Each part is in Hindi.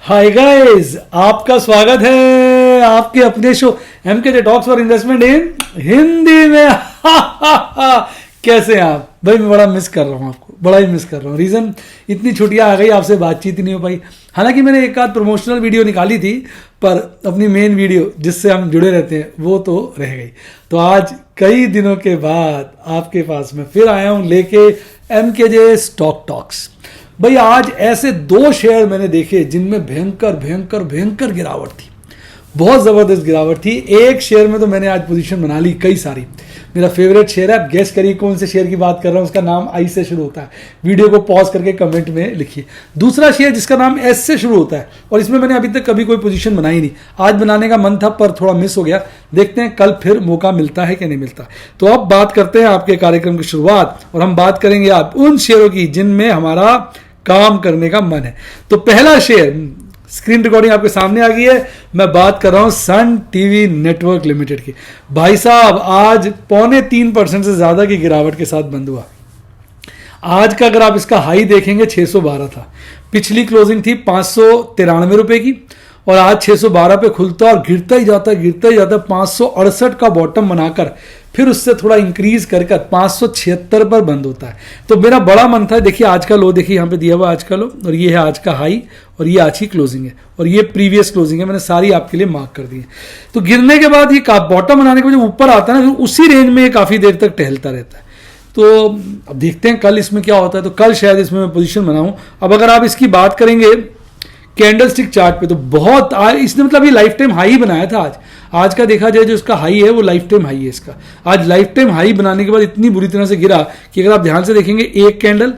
हाय गाइस, आपका स्वागत है आपके अपने show MK talks for investment in Hindi में। कैसे हैं आप भाई? मैं बड़ा मिस कर रहा हूँ आपको, बड़ा ही मिस कर रहा हूँ। रीज़न, इतनी छुट्टियां आ गई, आपसे बातचीत ही नहीं हो पाई। हालांकि मैंने एक आध प्रमोशनल वीडियो निकाली थी, पर अपनी मेन वीडियो जिससे हम जुड़े रहते हैं वो तो रह गई। तो आज कई दिनों के बाद आपके पास मैं फिर आया हूँ लेके एमके स्टॉक टॉक्स। भाई आज ऐसे दो शेयर मैंने देखे जिनमें भयंकर भयंकर भयंकर गिरावट थी, बहुत ज़बरदस्त गिरावट थी। एक शेयर में तो मैंने आज पोजीशन बना ली कई सारी। मेरा फेवरेट शेयर है, आप गेस करिए कौन से शेयर की बात कर रहा हूँ। उसका नाम आई से शुरू होता है, वीडियो को पॉज करके कमेंट में लिखिए। दूसरा शेयर जिसका नाम एस से शुरू होता है, और इसमें मैंने अभी तक कभी कोई पोजीशन बनाई नहीं। आज बनाने का मन था पर थोड़ा मिस हो गया, देखते हैं कल फिर मौका मिलता है कि नहीं मिलता। तो अब बात करते हैं आपके कार्यक्रम की शुरुआत, और हम बात करेंगे आप उन शेयरों की जिनमें हमारा काम करने का मन है। तो पहला शेयर, स्क्रीन रिकॉर्डिंग आपके सामने आ गई है, मैं बात कर रहा हूं सन टीवी नेटवर्क लिमिटेड की। भाई साहब आज 2.25% से ज्यादा की गिरावट के साथ बंद हुआ। आज का अगर आप इसका हाई देखेंगे 612 था, पिछली क्लोजिंग थी 593 रुपए की, और आज 612 पे खुलता और गिरता ही जाता 568 का बॉटम बनाकर फिर उससे थोड़ा इंक्रीज कर 576 पर बंद होता है। तो मेरा बड़ा मन था, देखिए आज का लो, देखिए यहाँ पे दिया हुआ आज का लो, और ये है आज का हाई, और ये आज की क्लोजिंग है, और ये प्रीवियस क्लोजिंग है। मैंने सारी आपके लिए मार्क कर दी है। तो गिरने के बाद ये बॉटम बनाने के बाद जब ऊपर आता है ना, उसी रेंज में ये काफी देर तक टहलता रहता है। तो अब देखते हैं कल इसमें क्या होता है। तो कल शायद इसमें मैं पोजीशन बनाऊं। अब अगर आप इसकी बात करेंगे कैंडल स्टिक चार्ट पे, तो बहुत इसने मतलब ये लाइफ टाइम हाई बनाया था। आज का देखा जाए जो इसका हाई है वो लाइफ टाइम हाई है इसका। आज लाइफ टाइम हाई बनाने के बाद इतनी बुरी तरह से गिरा कि अगर आप ध्यान से देखेंगे, एक कैंडल,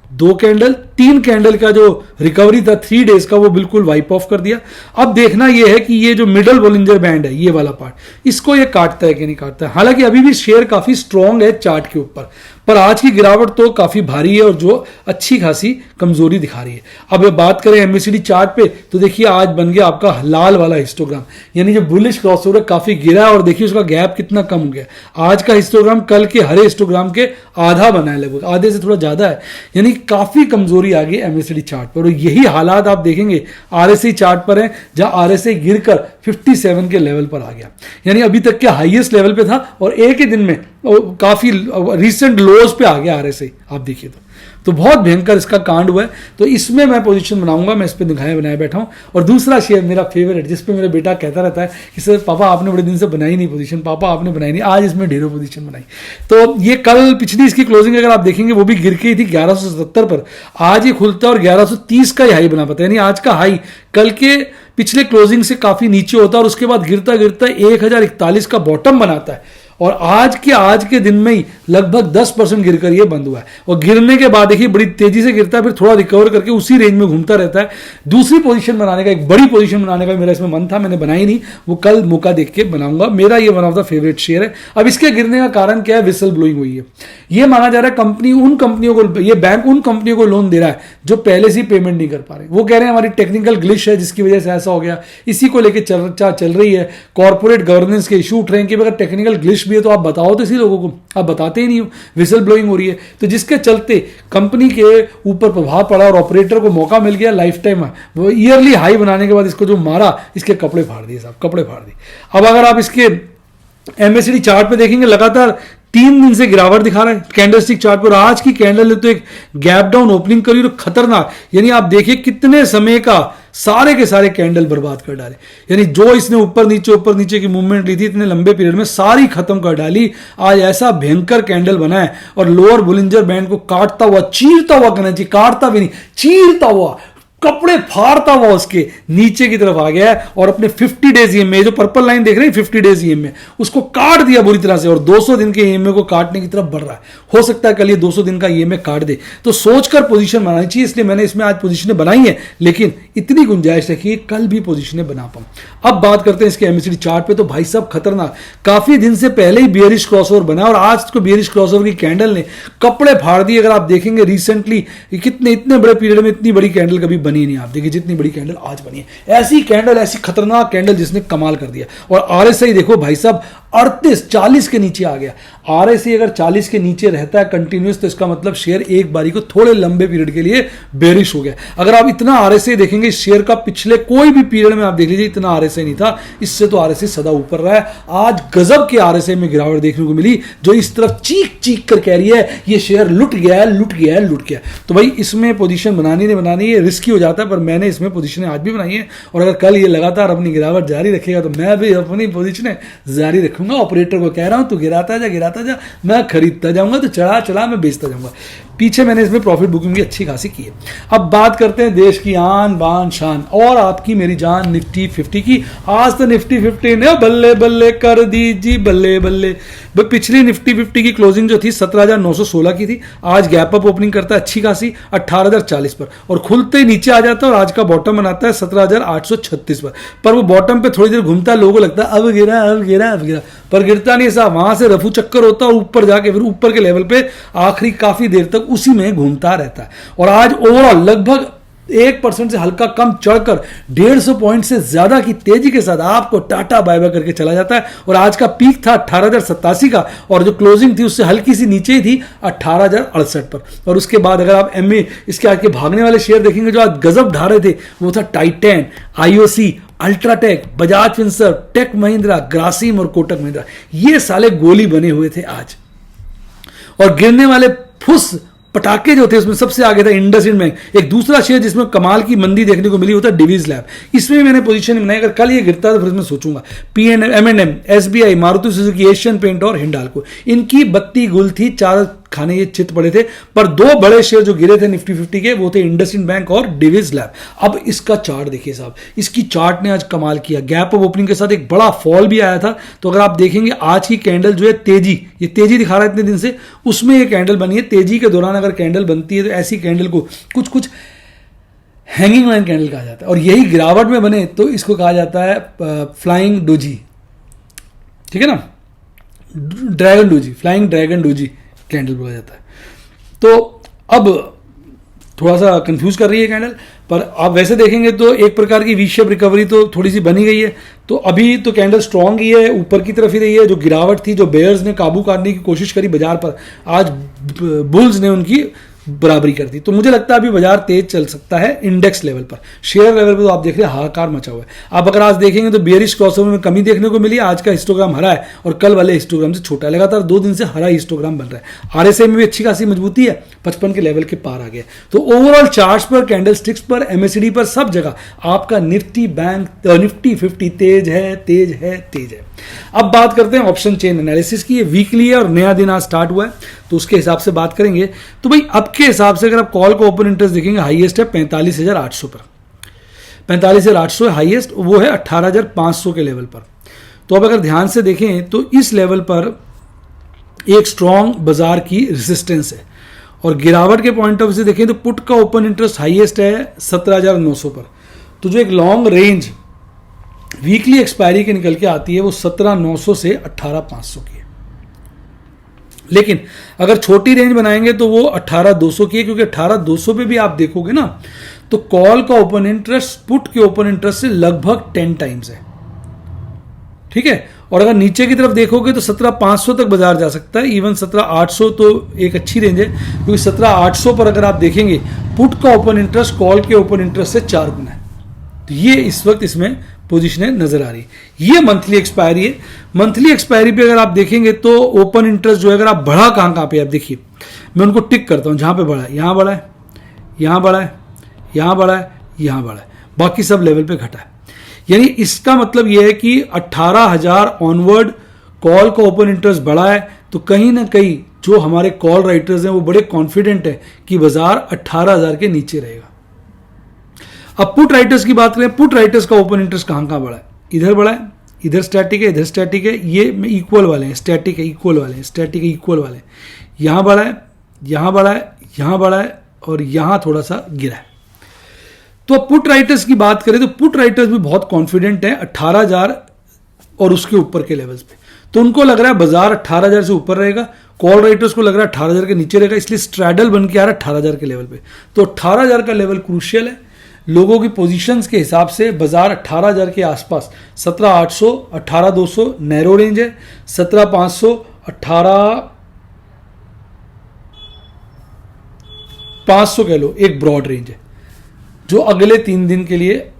दो कैंडल, तीन कैंडल का जो रिकवरी था 3 डेज का, वो बिल्कुल वाइप ऑफ कर दिया। अब देखना यह है कि ये जो मिडल बोलिंजर बैंड है, ये वाला पार्ट, इसको ये काटता है कि नहीं काटता है। हालांकि अभी भी शेयर काफी स्ट्रांग है चार्ट के ऊपर, पर आज की गिरावट तो काफी भारी है और जो अच्छी खासी कमजोरी दिखा रही है। अब बात करें एमएसीडी चार्ट पे, तो देखिए आज बन गया आपका लाल वाला हिस्टोग्राम, यानी जो बुलिश क्रॉसओवर काफी गिरा है, और देखिए उसका गैप कितना कम हो गया। आज का हिस्टोग्राम कल के हरे हिस्टोग्राम के आधा बना है, लगभग आधे से थोड़ा ज्यादा है, यानी काफी कमजोरी आ गई एमएसीडी चार्ट पर। और यही हालात आप देखेंगे आरएसआई चार्ट पर है, जहां आरएसआई गिरकर 57 के लेवल पर आ गया, यानी अभी तक के हाईएस्ट लेवल पे था, और एक ही दिन में काफी रिसेंट लोज पे आ गया आरएसआई। आप देखिए तो बहुत भयंकर इसका कांड हुआ है। तो इसमें मैं पोजीशन बनाऊंगा, मैं इस पे दिखाया बनाया बैठा हूं। और दूसरा शेयर मेरा फेवरेट, जिस पे मेरा बेटा कहता रहता है कि सर पापा आपने बड़े दिन से बनाई नहीं पोजीशन, पापा आपने बनाई नहीं। आज इसमें ढेरों पोजीशन बनाई। तो ये कल पिछली इसकी क्लोजिंग अगर आप देखेंगे वो भी गिर के ही थी 1177 पर, आज ये खुलता है और 1130 का ही हाई बना पाता है। यानी आज का हाई कल के पिछले क्लोजिंग से काफी नीचे होता है, और उसके बाद गिरता गिरता 1041 का बॉटम बनाता है, और आज के दिन में ही लगभग 10% गिरकर ये बंद हुआ है। और गिरने के बाद देखिए बड़ी तेजी से गिरता है, फिर थोड़ा रिकवर करके उसी रेंज में घूमता रहता है। दूसरी पोजीशन बनाने का, एक बड़ी पोजीशन बनाने का मेरा इसमें मन था, मैंने बनाई नहीं, वो कल मौका देख के बनाऊंगा। मेरा ये one of the favourite share है। अब इसके गिरने का कारण क्या है? विसल ब्लोइंग हुई है। ये माना जा रहा है कंपनी उन कंपनियों को, ये बैंक उन कंपनियों को लोन दे रहा है जो पहले से पेमेंट नहीं कर पा रहे। वो कह रहे हैं हमारी टेक्निकल ग्लिच है जिसकी वजह से ऐसा हो गया। इसी को लेकर चर्चा चल रही है, कॉर्पोरेट गवर्नेंस के इशू उठ रहे हैं कि अगर टेक्निकल ग्लिच भी है तो आप बताओ तो इसी लोगों को, आप बताते ही नहीं हो। विसल ब्लोइंग हो रही है, तो जिसके चलते कंपनी के ऊपर प्रभाव पड़ा और ऑपरेटर को मौका मिल गया लाइफ टाइम वो ईयरली हाई बनाने के बाद इसको जो मारा, इसके कपड़े फाड़ दिए साहब, कपड़े फाड़ दिए। अब अगर आप इसके एमएसीडी चार्ट पे देखेंगे, लगातार 3 दिन से गिरावट दिखा रहा है कैंडलस्टिक चार्ट पर। आज की कैंडल ने तो एक गैप डाउन ओपनिंग करी और खतरनाक, यानी आप देखिए कितने समय का सारे के सारे कैंडल बर्बाद कर डाले। यानी जो इसने ऊपर नीचे की मूवमेंट ली थी इतने लंबे पीरियड में, सारी खत्म कर डाली। आज ऐसा भयंकर कैंडल बना है, और लोअर बुलिंजर बैंड को काटता हुआ, चीरता हुआ कहना चाहिए, काटता भी नहीं, चीरता हुआ, कपड़े फाड़ता हुआ उसके नीचे की तरफ आ गया है, और अपने 50 डेज ईएमए, जो पर्पल लाइन देख रहे हैं 50 डेज ईएमए, उसको काट दिया बुरी तरह से, और 200 दिन के ईएमए को काटने की तरफ बढ़ रहा है। हो सकता है कल ये 200 दिन का ईएमए काट दे। तो सोचकर पोजीशन बनानी चाहिए, इसलिए मैंने इसमें आज पोजीशनें बनाई है, लेकिन इतनी गुंजाइश है कि कल भी पोजीशनें बना पाऊं। अब बात करते हैं इसके एमएसीडी चार्ट पे। तो भाई साहब खतरनाक, काफी दिन से पहले ही बियरिश क्रॉसओवर बना, और आज को बियरिश क्रॉसओवर की कैंडल ने कपड़े फाड़ दिए। अगर आप देखेंगे रिसेंटली कितने इतने बड़े पीरियड में इतनी बड़ी कैंडल कभी बनी बनी नहीं। आप देखिए जितनी बड़ी कैंडल आज बनी है, ऐसी कैंडल, ऐसी खतरनाक कैंडल जिसने कमाल कर दिया। और आरएसआई देखो भाई साहब 38-40 के नीचे आ गया। आरएसआई अगर 40 के नीचे रहता है कंटिन्यूस, तो इसका मतलब शेयर एक बारी को थोड़े लंबे पीरियड के लिए बेरिश हो गया। अगर आप इतना आरएसआई देखेंगे इस शेयर का, पिछले कोई भी पीरियड में आप देख लीजिए इतना आरएसआई नहीं था। इससे तो आरएसआई सदा ऊपर रहा है। आज गजब के आरएसआई में गिरावट देखने को मिली, जो इस तरफ चीख चीख कर कह रही है ये शेयर लुट गया है, लुट गया है, लुट गया। तो भाई इसमें पोजीशन बनानी नहीं बनानी है, रिस्की हो जाता है, पर मैंने इसमें पोजीशनें आज भी बनाई है। और अगर कल ये लगातार अपनी गिरावट जारी रखेगा तो मैं भी अपनी पोजीशनें जारी रखूंगा। ऑपरेटर को कह रहा हूं तू गिराता जा, मैं खरीदता जाऊंगा, तो चढ़ा मैं बेचता जाऊंगा। पीछे मैंने इसमें प्रॉफिट बुकिंग भी अच्छी खासी की है। अब बात करते हैं देश की आन बान शान और आपकी मेरी जान निफ्टी 50 की। आज तो निफ्टी 50 ने बल्ले बल्ले कर दी जी, बल्ले बल्ले। पिछली निफ्टी 50 की क्लोजिंग जो थी 17,916 की थी। आज गैप अप ओपनिंग करता है अच्छी खासी 18,040 पर, और खुलते ही नीचे आ जाता है और आज का बॉटम बनाता है 17,836 पर वो बॉटम पे थोड़ी देर घूमता है, लोगों को लगता है अब गिरा अब गिरा अब गिरा, पर गिरता नहीं। साहब वहां से रफू चक्कर होता है और ऊपर जाके फिर ऊपर के लेवल पे आखिरी काफी देर तक उसी में घूमता रहता है। और आज ओवरऑल लगभग 1% से हल्का कम चढ़कर 150 पॉइंट से ज्यादा की तेजी के साथ आपको टाटा बाय बाय करके चला जाता है। और आज का पीक था 18,087 का, और जो क्लोजिंग थी उससे हल्की सी नीचे ही थी 18,068 पर। और उसके बाद अगर आप एमए इसके आगे भागने वाले शेयर देखेंगे जो आज गजब ढा रहे थे, वो था Titan, IOC, UltraTech, Bajaj Finserv, Tech Mahindra, Grasim और कोटक महिंद्रा। ये साले गोली बने हुए थे आज। और गिरने वाले फुस पटाखे जो थे उसमें सबसे आगे था इंडसइंड बैंक। एक दूसरा शेयर जिसमें कमाल की मंदी देखने को मिली होता है डिवीज लैब। इसमें मैंने पोजीशन बनाई, अगर कल ये गिरता तो फिर इसमें सोचूंगा। M&M, SBI, Maruti Suzuki, Asian Paint और हिंडाल्को, इनकी बत्ती गुल थी, चार खाने ये चित पड़े थे। पर दो बड़े शेयर जो गिरे थे निफ्टी 50 के वो थे इंडसइंड बैंक और डिवीज लैब। अब इसका चार्ट देखिए साहब, इसकी चार्ट ने आज कमाल किया। गैप अप ओपनिंग के साथ एक बड़ा फॉल भी आया था। तो अगर आप देखेंगे आज की कैंडल जो है तेजी, ये तेजी दिखा रहा है इतने दिन से, उसमें ये कैंडल बनी है। तेजी के दौरान अगर कैंडल बनती है तो ऐसी कैंडल को कुछ कुछ हैंगिंग लाइन कैंडल कहा जाता है। और यही गिरावट में बने तो इसको कहा जाता है फ्लाइंग डोजी, ठीक है ना, dragon doji, flying dragon doji candle बोला जाता है। तो अब थोड़ा सा कंफ्यूज कर रही है कैंडल, पर आप वैसे देखेंगे तो एक प्रकार की वी शेप रिकवरी तो थोड़ी सी बनी गई है। तो अभी तो कैंडल स्ट्रांग ही है, ऊपर की तरफ ही रही है। जो गिरावट थी, जो बेयर्स ने काबू करने की कोशिश करी बाजार पर, आज बुल्स ने उनकी बराबरी कर दी। तो मुझे लगता है अभी बाजार तेज चल सकता है इंडेक्स लेवल पर। शेयर लेवल पर तो आप देख रहे हैं हाहाकार मचा हुआ है। आप अगर आज देखेंगे तो बेयरिश क्रॉसओवर में कमी देखने को मिली। आज का हिस्टोग्राम हरा है और कल वाले हिस्टोग्राम से छोटा है। लगातार 2 दिन से हरा हिस्टोग्राम बन रहा है। आरएसआई में भी अच्छी खासी मजबूती है, 55 के लेवल के पार आ गया। तो ओवरऑल चार्ट्स पर, कैंडल स्टिक्स पर, एमएसीडी पर, सब जगह आपका निफ्टी 50 तेज है, तेज है, तेज है। अब बात करते हैं ऑप्शन चेन एनालिसिस की। ये वीकली है और नया दिन आज स्टार्ट हुआ है, तो उसके हिसाब से बात करेंगे। तो भाई अब के हिसाब से अगर आप कॉल को ओपन इंटरेस्ट देखेंगे, हाईएस्ट है 45,800 पर, 45,800 हाईएस्ट, वो है 18,500 के लेवल पर। तो अब अगर ध्यान से देखें तो इस लेवल पर एक स्ट्रॉन्ग बाजार की रेजिस्टेंस है। और गिरावट के पॉइंट ऑफ व्यू से देखें तो पुट का ओपन इंटरेस्ट हाईएस्ट है 17,900 पर। तो जो एक लॉन्ग रेंज वीकली एक्सपायरी के निकल के आती है वो 17,900 से 18,500 की है। लेकिन अगर छोटी रेंज बनाएंगे तो वो 18,200 की है, क्योंकि 18,200 पे भी आप देखोगे ना तो कॉल का ओपन इंटरेस्ट पुट के ओपन इंटरेस्ट से लगभग 10 टाइम्स है, ठीक है। और अगर नीचे की तरफ देखोगे तो 17,500 तक बाजार जा सकता है। इवन 17,800 तो एक अच्छी रेंज है, क्योंकि 17,800 पर अगर आप देखेंगे पुट का ओपन इंटरेस्ट कॉल के ओपन इंटरेस्ट से 4 गुना है। तो ये इस वक्त इसमें पोजीशनें नजर आ रही है। ये मंथली एक्सपायरी है। मंथली एक्सपायरी पे अगर आप देखेंगे तो ओपन इंटरेस्ट जो है, अगर आप बढ़ा कहां पे, आप देखिए मैं उनको टिक करता हूं। जहां पे बढ़ा है, यहां बढ़ा है, यहां बढ़ा है, यहां बढ़ा है, यहां बढ़ा है, बाकी सब लेवल पे घटा है। यानी इसका मतलब यह है कि 18,000 ऑनवर्ड कॉल का ओपन इंटरेस्ट बढ़ा है। तो कहीं ना कहीं जो हमारे कॉल राइटर्स हैं वो बड़े कॉन्फिडेंट है कि बाजार 18,000 के नीचे रहेगा। अब पुट राइटर्स की बात करें, पुट राइटर्स का ओपन इंटरेस्ट कहां बढ़ा है, इधर बढ़ा है, इधर स्टैटिक है, इधर स्टैटिक है, ये इक्वल वाले हैं, स्टैटिक है, इक्वल वाले हैं, स्टैटिक है, इक्वल वाले हैं। यहां बढ़ा है, यहां बढ़ा है, यहां बढ़ा है और यहां थोड़ा सा गिरा है। तो पुट राइटर्स की बात करें तो पुट राइटर्स भी बहुत कॉन्फिडेंट हैं 18,000 और उसके ऊपर के लेवल्स पे। तो उनको लग रहा है बाजार 18,000 से ऊपर रहेगा, कॉल राइटर्स को लग रहा है 18,000 के नीचे रहेगा, इसलिए स्ट्रैडल बन के आ रहा है 18,000 के लेवल पे। तो 18,000 का लेवल क्रूशियल है। लोगों की पोजीशंस के हिसाब से बाजार 18,000 के आसपास, 17,800, 18,200 नैरो रेंज है, 17,500, 18,500 कह लो एक ब्रॉड रेंज है, जो अगले 3 दिन के लिए,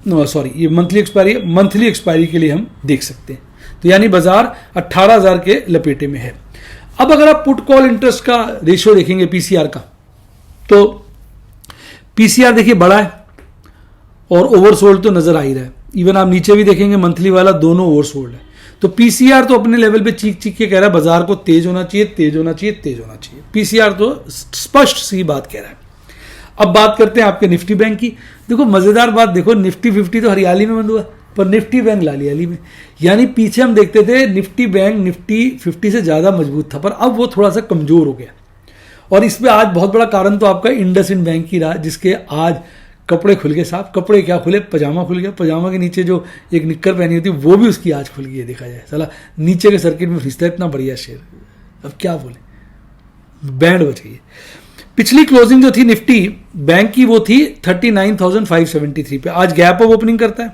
सॉरी ये मंथली एक्सपायरी है, मंथली एक्सपायरी के लिए हम देख सकते हैं। तो यानी बाजार 18,000 के लपेटे में है। अब अगर आप पुट कॉल इंटरेस्ट का रेशियो देखेंगे पीसीआर का, तो पीसीआर देखिए बड़ा है और ओवरसोल्ड तो नजर आ ही रहा है। इवन आप नीचे भी देखेंगे मंथली वाला दोनों ओवरसोल्ड है। तो पीसीआर तो अपने लेवल पे चीख चीख के कह रहा है बाजार को तेज होना चाहिए, तेज होना चाहिए, तेज होना चाहिए। पीसीआर तो स्पष्ट सी बात कह रहा है। अब बात करते हैं आपके निफ्टी बैंक की। देखो मजेदार बात, देखो निफ्टी 50 तो हरियाली में बंद हुआ, पर निफ्टी बैंक लालियाली में। यानी पीछे हम देखते थे निफ्टी बैंक निफ्टी 50 से ज्यादा मजबूत था, पर अब वो थोड़ा सा कमजोर हो गया। और इसमें आज बहुत बड़ा कारण तो आपका इंडसइंड बैंक की रहा, जिसके आज कपड़े खुल गए साहब। कपड़े क्या खुले, पजामा खुल गया। पजामा के नीचे जो एक निक्कर पहनी होती है वो भी उसकी आज खुल गई है, देखा जाए। साला नीचे के सर्किट में फिसता है, इतना बढ़िया शेयर। अब क्या बोले, बैंड बच गई। पिछली क्लोजिंग जो थी निफ्टी बैंक की वो थी 39,573 पे। आज गैप अप ओपनिंग करता है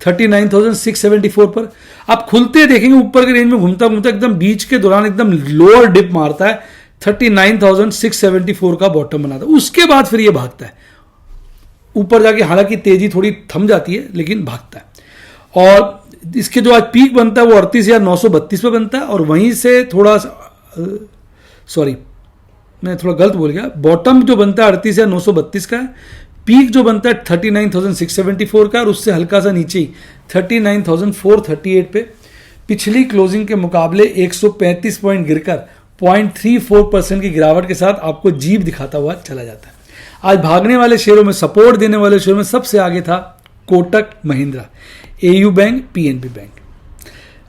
39,674 पर। आप खुलते देखेंगे ऊपर के रेंज में घूमता घूमता एकदम बीच के दौरान एकदम लोअर डिप मारता है, 39,674 का बॉटम बनाता है। उसके बाद फिर ये भागता है ऊपर जाके, हालांकि तेजी थोड़ी थम जाती है लेकिन भागता है। और इसके जो आज पीक बनता है वो 38,932 पे बनता है, और वहीं से थोड़ा, सॉरी मैं थोड़ा गलत बोल गया, बॉटम जो बनता है 38,932 का है, पीक जो बनता है 39,674 का, और उससे हल्का सा नीचे ही 39,438 पे। पिछली क्लोजिंग के मुकाबले 135 पॉइंट गिरकर 0.34% की गिरावट के साथ आपको जीप दिखाता हुआ चला जाता है। आज भागने वाले शेयरों में, सपोर्ट देने वाले शेयरों में सबसे आगे था Kotak Mahindra, AU bank, PNB bank,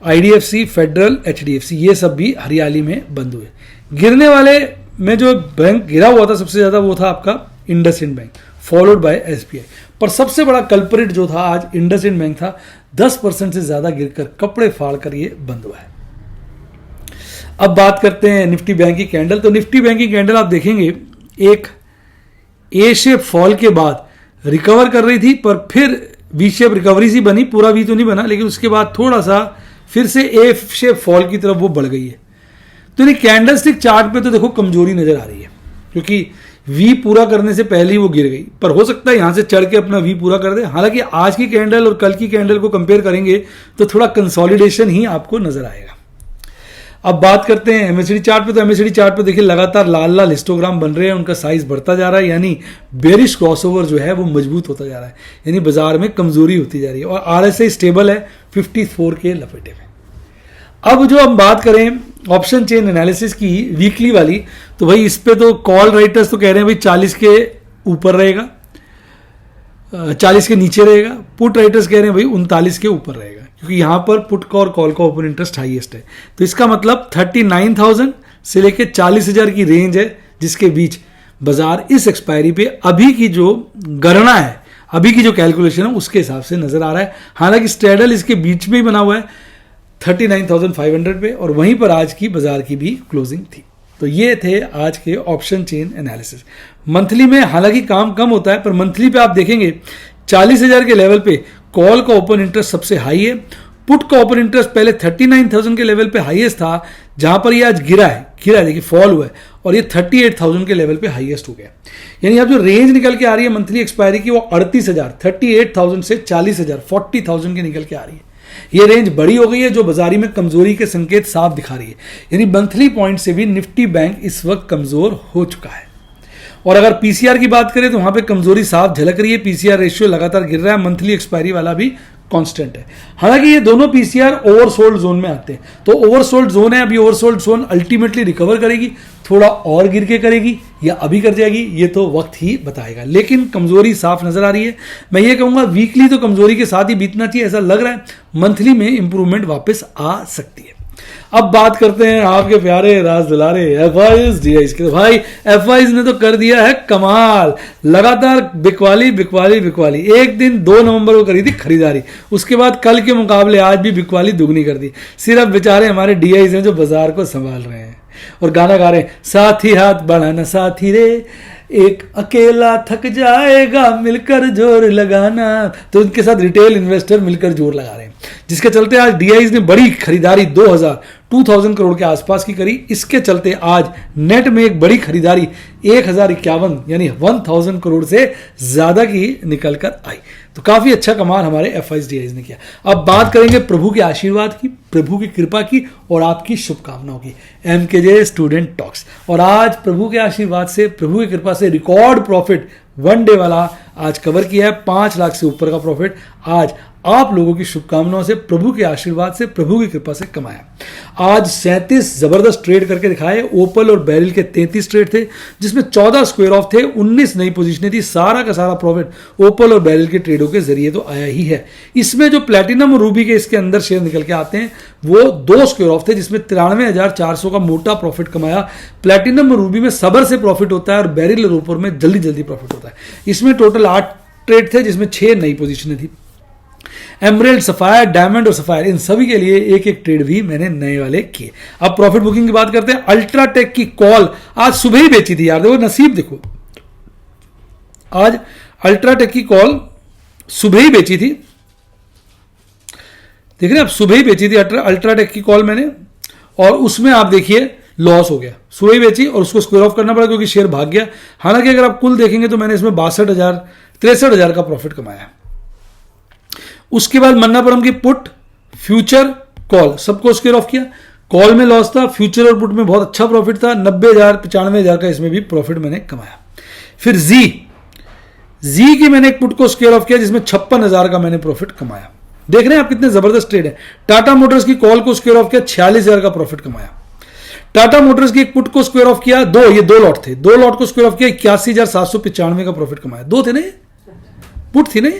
IDFC, federal, HDFC, ये सब भी हरियाली में बंद हुए। गिरने वाले में जो बैंक गिरा हुआ था सबसे ज्यादा वो था आपका IndusInd bank, followed by SBI. पर सबसे बड़ा कल्परेट जो था आज इंडसइंड बैंक था, 10% से ज्यादा गिरकर कपड़े फाड़कर ये बंद हुआ है। अब बात करते हैं निफ्टी बैंक की कैंडल। तो निफ्टी बैंक की कैंडल आप देखेंगे एक ए शेप फॉल के बाद रिकवर कर रही थी, पर फिर वी शेप रिकवरी सी बनी, पूरा वी तो नहीं बना, लेकिन उसके बाद थोड़ा सा फिर से ए शेप फॉल की तरफ वो बढ़ गई है। तो ये कैंडलस्टिक चार्ट पे तो देखो कमजोरी नजर आ रही है, क्योंकि वी पूरा करने से पहले ही वो गिर गई, पर हो सकता है यहां से चढ़ के अपना वी पूरा कर दे। हालांकि आज की कैंडल और कल की कैंडल को कंपेयर करेंगे तो थोड़ा कंसोलिडेशन ही आपको नजर आएगा। अब बात करते हैं एमएसडी चार्ट पे। तो एमएसडी चार्ट पे देखिए लगातार लाल लाल हिस्टोग्राम बन रहे हैं, उनका साइज बढ़ता जा रहा है, यानी बेरिश क्रॉसओवर जो है वो मजबूत होता जा रहा है, यानी बाजार में कमजोरी होती जा रही है। और आरएसआई स्टेबल है 54 के लपेटे में। अब जो हम बात करें ऑप्शन चेन एनालिसिस की वीकली वाली, तो भाई इस पे तो कॉल राइटर्स तो कह रहे हैं भाई 40 के ऊपर रहेगा, 40 के नीचे रहेगा। पुट राइटर्स कह रहे हैं भाई 39 के ऊपर रहेगा, क्योंकि यहां पर पुट का और कॉल का ओपन इंटरेस्ट हाईएस्ट है। तो इसका मतलब 39,000 से लेके 40,000 की रेंज है, जिसके बीच बाजार इस एक्सपायरी पे अभी की जो गणना है, अभी की जो कैलकुलेशन है उसके हिसाब से नजर आ रहा है। हालांकि स्ट्रेडल इसके बीच में ही बना हुआ है 39,500 पे, और वहीं पर आज की बाजार की भी क्लोजिंग थी। तो ये थे आज के ऑप्शन चेन एनालिसिस। मंथली में हालांकि काम कम होता है, पर मंथली पे आप देखेंगे 40,000 के लेवल पे कॉल का ओपन इंटरेस्ट सबसे हाई है। पुट का ओपन इंटरेस्ट पहले 39,000 के लेवल पे हाईएस्ट था, जहां पर ये आज गिरा है देखिए फॉल हुआ है, और ये 38,000 के लेवल पे हाईएस्ट हो गया। यानी अब जो रेंज निकल के आ रही है मंथली एक्सपायरी की, वो 38,000, 38,000 से 40,000, 40,000 की निकल के आ रही है। ये रेंज बड़ी हो गई है, जो बाजारी में कमजोरी के संकेत साफ दिखा रही है। यानी मंथली पॉइंट से भी निफ्टी बैंक इस वक्त कमजोर हो चुका है। और अगर पीसीआर की बात करें तो वहां पे कमजोरी साफ झलक रही है। पीसीआर रेशियो लगातार गिर रहा है, मंथली एक्सपायरी वाला भी कांस्टेंट है। हालांकि ये दोनों पीसीआर ओवरसोल्ड जोन में आते हैं, तो ओवरसोल्ड जोन है, अभी ओवरसोल्ड जोन अल्टीमेटली रिकवर करेगी, थोड़ा और गिर के करेगी या अभी कर जाएगी, ये तो वक्त ही बताएगा। लेकिन कमजोरी साफ नजर आ रही है। मैं ये कहूंगा वीकली तो कमजोरी के साथ ही बीतना चाहिए, ऐसा लग रहा है मंथली में इंप्रूवमेंट वापस आ सकती है। अब बात करते हैं आपके प्यारे राज दुलारे एफआईज डीआईज के। तो भाई एफआईज ने तो कर दिया है कमाल, लगातार बिकवाली बिकवाली बिकवाली। एक दिन 2 नवंबर को करी थी खरीदारी, उसके बाद कल के मुकाबले आज भी बिकवाली दुगनी कर दी। सिर्फ बेचारे हमारे डीआईज हैं जो बाजार को संभाल रहे हैं और गाना गा रहे हैं, साथी हाथ बढ़ाना साथी रे, एक अकेला थक जाएगा मिलकर जोर लगाना, तो उनके साथ रिटेल इन्वेस्टर मिलकर जोर लगा रहे हैं, जिसके चलते आज डीआईज ने बड़ी खरीदारी 2000 करोड़ के आसपास की करी। इसके चलते आज नेट में एक बड़ी खरीदारी 1051 यानी 1000 करोड़ से ज्यादा की निकल कर आई। तो काफी अच्छा कमाल हमारे एफआईडीआईज ने किया। अब बात करेंगे प्रभु के आशीर्वाद की, प्रभु की कृपा की और आपकी शुभकामनाओं की। एमकेजे स्टूडेंट टॉक्स, और आज प्रभु के आशीर्वाद से, प्रभु की कृपा से रिकॉर्ड प्रॉफिट वन डे वाला आज कवर किया है। 5 लाख से ऊपर का प्रॉफिट आज आप लोगों की शुभकामनाओं से, प्रभु के आशीर्वाद से, प्रभु की कृपा से कमाया। आज 37 जबरदस्त ट्रेड करके दिखाए। ओपल और बैरिल के 33 ट्रेड थे, जिसमें 14 स्क्वायर ऑफ थे, 19 नई पोजीशनें थी। सारा का सारा प्रॉफिट ओपल और बैरिल के ट्रेडों के जरिए तो आया ही है। इसमें जो प्लैटिनम और रूबी के इसके अंदर शेयर निकल के आते हैं वो 2 स्क्वायर ऑफ थे, जिसमें 93,400 का मोटा प्रॉफिट कमाया। प्लैटिनम और रूबी में सबर से प्रॉफिट होता है और बैरिल और ओपल में जल्दी जल्दी प्रॉफिट होता है। इसमें टोटल 8 ट्रेड थे, जिसमें 6 नई पोजीशनें थी। एमरेल्ड, सफायर, डायमंड और सफायर, इन सभी के लिए एक एक ट्रेड भी मैंने नए वाले किए। अब प्रॉफिट बुकिंग की बात करते हैं। अल्ट्राटेक की कॉल आज सुबह ही बेची थी यार, देखो नसीब, देखो आज अल्ट्राटेक की कॉल सुबह ही बेची थी, देख रहे हैं आप, सुबह ही बेची थी अल्ट्राटेक की कॉल मैंने, और उसमें आप देखिए लॉस हो गया। सुबह ही बेची और उसको स्क्वायर ऑफ करना पड़ा क्योंकि शेयर भाग गया। हालांकि अगर आप कुल देखेंगे तो मैंने इसमें 63,000 का प्रॉफिट कमाया। उसके बाद मन्नापुरम की पुट, फ्यूचर, कॉल सबको स्क्वायर ऑफ किया। कॉल में लॉस था, फ्यूचर और पुट में बहुत अच्छा प्रॉफिट था। 90,000 95,000 का इसमें भी प्रॉफिट मैंने कमाया। फिर जी की मैंने एक पुट को स्क्वायर ऑफ किया, जिसमें 56,000 का मैंने प्रॉफिट कमाया। देख रहे हैं आप कितने जबरदस्त ट्रेड है। टाटा मोटर्स की कॉल को स्क्वायर ऑफ किया, 46,000 का प्रॉफिट कमाया। टाटा मोटर्स की एक पुट को स्क्वायर ऑफ किया, ये 2 लॉट थे, 2 लॉट को स्क्वायर ऑफ किया, 81,795 का प्रॉफिट कमाया। 2 थे ना, पुट थी ना,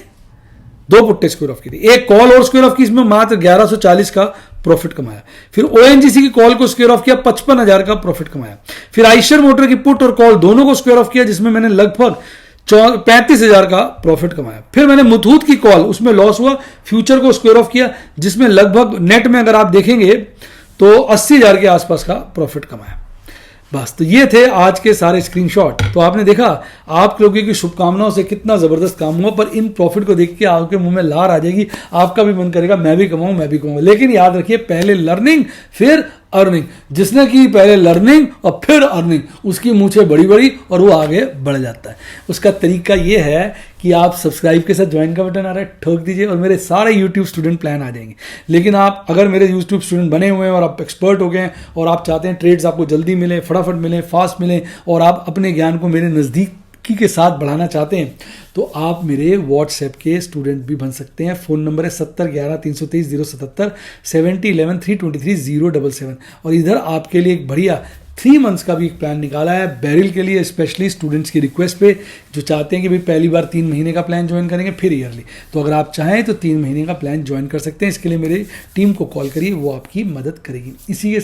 2 पुट्टे स्क्वायर ऑफ की थी। एक कॉल और स्क्वायर ऑफ की, इसमें मात्र 1140 का प्रॉफिट कमाया। फिर ओएनजीसी की कॉल को स्क्वायर ऑफ किया, 55,000 का प्रॉफिट कमाया। फिर आइशर मोटर की पुट और कॉल दोनों को स्क्वायर ऑफ किया, जिसमें मैंने लगभग 35,000 का प्रॉफिट कमाया। फिर मैंने मुथूट की कॉल, उसमें लॉस हुआ, फ्यूचर को स्क्वायर ऑफ किया, जिसमें लगभग नेट में अगर आप देखेंगे तो 80,000 के आसपास का प्रॉफिट कमाया। बस, तो ये थे आज के सारे स्क्रीनशॉट। तो आपने देखा आप लोगों की शुभकामनाओं से कितना जबरदस्त काम हुआ, पर इन प्रॉफिट को देख के आपके मुंह में लार आ जाएगी, आपका भी मन करेगा मैं भी कमाऊं, मैं भी कमाऊं। लेकिन याद रखिए, पहले लर्निंग फिर अर्निंग। जिसने की पहले लर्निंग और फिर अर्निंग, उसकी मूछें बड़ी बड़ी और वो आगे बढ़ जाता है। उसका तरीका ये है कि आप सब्सक्राइब के साथ ज्वाइन का बटन आ रहा है, ठोक दीजिए और मेरे सारे यूट्यूब स्टूडेंट प्लान आ जाएंगे। लेकिन आप अगर मेरे यूट्यूब स्टूडेंट बने हुए हैं और आप एक्सपर्ट हो गए हैं और आप चाहते हैं ट्रेड्स आपको जल्दी मिले, फटाफट मिले, फास्ट मिले, और आप अपने ज्ञान को मेरे नज़दीक के साथ बढ़ाना चाहते हैं, तो आप मेरे व्हाट्सएप के स्टूडेंट भी बन सकते हैं। फ़ोन नंबर है 7011-323-077, 7011-323-077। और इधर आपके लिए एक बढ़िया 3 मंथ्स का भी एक प्लान निकाला है बैरिल के लिए, स्पेशली स्टूडेंट्स की रिक्वेस्ट पे, जो चाहते हैं कि भाई पहली बार 3 महीने का प्लान ज्वाइन करेंगे फिर ईयरली। तो अगर आप चाहें तो 3 महीने का प्लान ज्वाइन कर सकते हैं। इसके लिए मेरी टीम को कॉल करिए, वो आपकी मदद करेगी। इसी के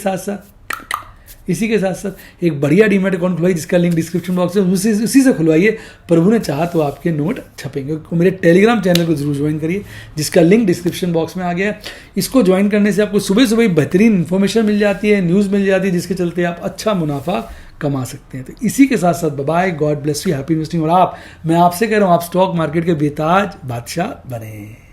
साथ साथ एक बढ़िया डीमैट अकाउंट खुलवाइए, जिसका लिंक डिस्क्रिप्शन बॉक्स में, उसी से खुलवाइए। प्रभु ने चाहा तो आपके नोट छपेंगे। मेरे टेलीग्राम चैनल को जरूर ज्वाइन करिए, जिसका लिंक डिस्क्रिप्शन बॉक्स में आ गया है। इसको ज्वाइन करने से आपको सुबह सुबह बेहतरीन इन्फॉर्मेशन मिल जाती है, न्यूज़ मिल जाती है, जिसके चलते आप अच्छा मुनाफा कमा सकते हैं। तो इसी के साथ साथ bye, God bless you, happy investing. और मैं आपसे कह रहा हूँ, आप स्टॉक मार्केट के बेताज बादशाह बने।